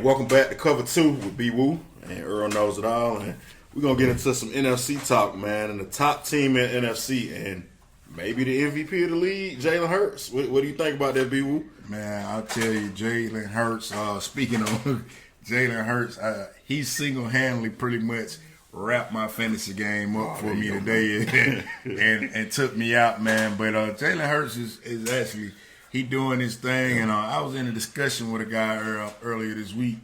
Man, welcome back to Cover 2 with B-Woo, and Earl knows it all, and we're going to get into some NFC talk, man, and the top team in NFC, and maybe the MVP of the league, Jalen Hurts. What do you think about that, B-Woo? Man, I'll tell you, Jalen Hurts, speaking of Jalen Hurts, he single-handedly pretty much wrapped my fantasy game up for me today and took me out, man. But Jalen Hurts is actually – he doing his thing, and I was in a discussion with a guy earlier this week,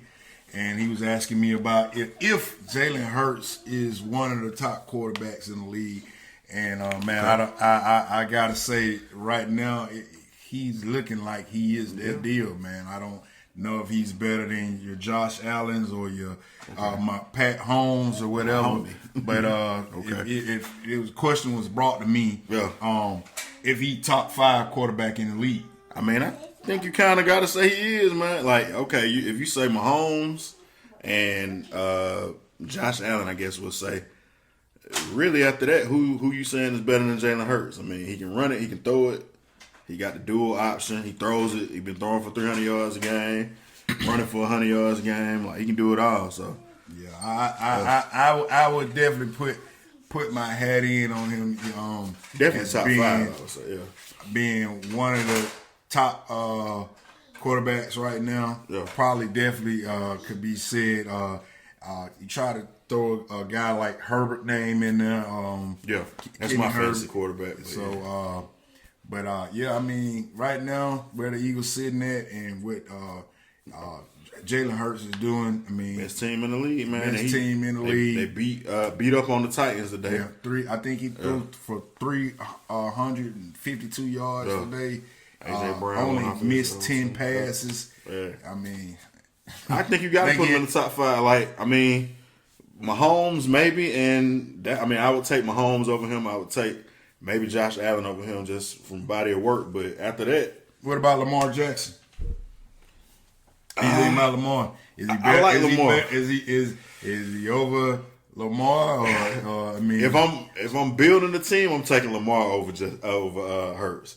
and he was asking me about if Jalen Hurts is one of the top quarterbacks in the league. And man, I gotta say right now he's looking like he is that deal, man. I don't know if he's better than your Josh Allen's or your my Pat Holmes or whatever. But if it was question was brought to me, if he top 5 quarterback in the league. I mean, I think you kind of got to say he is, man. Like, okay, if you say Mahomes and Josh Allen, I guess we'll say, really after that, who you saying is better than Jalen Hurts? I mean, he can run it, he can throw it. He got the dual option. He throws it. He's been throwing for 300 yards a game, running for 100 yards a game. Like, he can do it all. So, yeah, I would definitely put my hat in on him. Definitely top 5, I would say, yeah. Being one of the top quarterbacks right now, probably definitely could be said. You try to throw a guy like Herbert name in there. That's my fantasy quarterback. So, I mean, right now where the Eagles sitting at and what Jalen Hurts is doing, I mean, best team in the league, man. Best team in the league. They beat up on the Titans today. Yeah, I think he threw for 352 yards today. AJ Brown only missed 10 passes. Yeah. I mean, I think you got to put him in the top 5. Like, I mean, Mahomes maybe, and that, I mean, I would take Mahomes over him. I would take maybe Josh Allen over him just from body of work. But after that, what about Lamar Jackson? Anything about Lamar? Is he better? I like Lamar. Is he over Lamar? Or I mean, if I'm building the team, I'm taking Lamar over Hurts.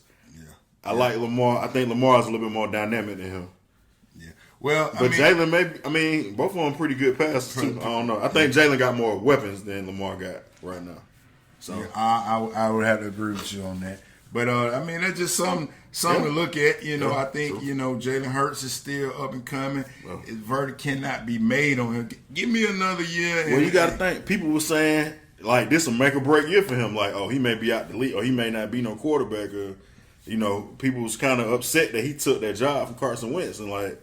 I like Lamar. I think Lamar is a little bit more dynamic than him. Yeah. Well, but Jalen maybe. I mean, both of them pretty good passes too. I don't know. I think Jalen got more weapons than Lamar got right now. So yeah, I would have to agree with you on that. But I mean, that's just something to look at. You know, I think Jalen Hurts is still up and coming. His verdict cannot be made on him. Give me another year. Well, you got to think. People were saying like this will make or break year for him. Like, oh, he may be out the league, or he may not be no quarterback. Or, people was kind of upset that he took that job from Carson Wentz, and like,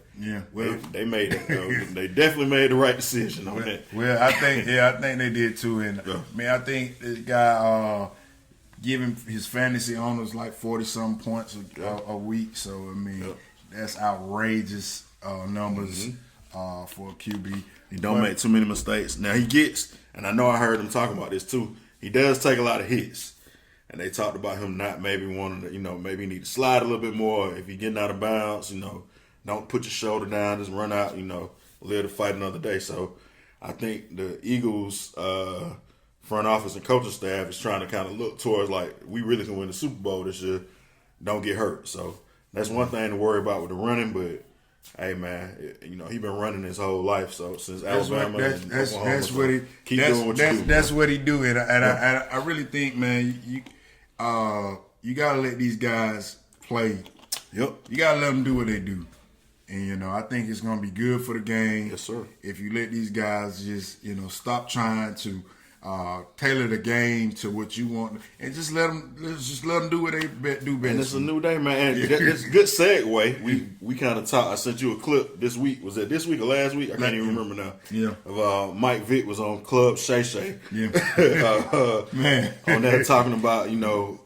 they made it. They definitely made the right decision on that. Well, I think they did too. And man, I think this guy giving his fantasy owners like 40-something points a week. So I mean, that's outrageous numbers for a QB. He don't make too many mistakes. Now he gets, and I know I heard him talking about this too. He does take a lot of hits. And they talked about him not maybe wanting to, maybe need to slide a little bit more. If you're getting out of bounds, don't put your shoulder down, just run out, live to fight another day. So I think the Eagles front office and coaching staff is trying to kind of look towards like, we really can win the Super Bowl this year. Don't get hurt. So that's one thing to worry about with the running. But, hey, man, he been running his whole life. So since Alabama and Oklahoma, that's what he keep doing what you do. That's what he do. And I really think, man, you got to let these guys play. Yep. You got to let them do what they do. And, I think it's going to be good for the game. Yes, sir. If you let these guys just, stop trying to tailor the game to what you want and just let them do what they do best. And it's a new day, man. And it's a good segue. We kind of talked. I sent you a clip this week. Was it this week or last week? I can't even remember now. Yeah. Of Mike Vick was on Club Shay Shay. Yeah. Man. On that talking about,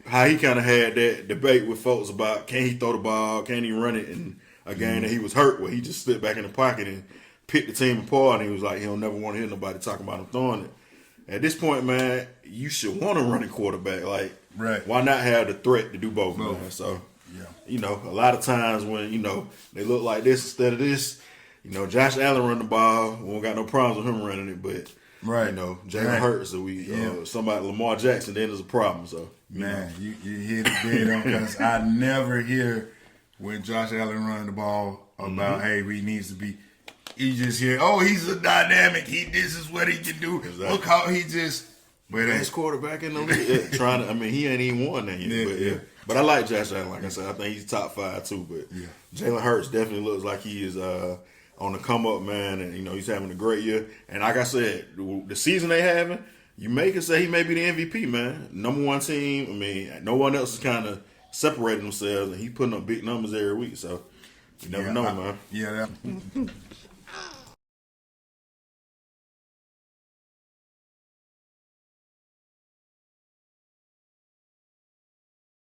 how he kind of had that debate with folks about can he throw the ball, can he run it in a game that he was hurt where he just stood back in the pocket and picked the team apart, and he was like, he don't never want to hear nobody talking about him throwing it. At this point, man, you should want to run a quarterback. Like, why not have the threat to do both, man? So, a lot of times when, they look like this instead of this, Josh Allen run the ball. We don't got no problems with him running it, but, Jalen Hurts, so somebody, Lamar Jackson, then there's a problem. So, man, you hit it dead on because I never hear when Josh Allen running the ball about, hey, he needs to be You just hear, oh, he's a dynamic. This is what he can do. Exactly. Look how he just. But best quarterback in the league. Trying to, I mean, he ain't even won that yet. But I like Josh Allen. Like I said, I think he's top 5 too. But Jalen Hurts definitely looks like he is on the come up, man. And he's having a great year. And like I said, the season they having, you can say he may be the MVP, man. Number 1 team. I mean, no one else is kind of separating themselves, and he's putting up big numbers every week. So you never know, man. Yeah.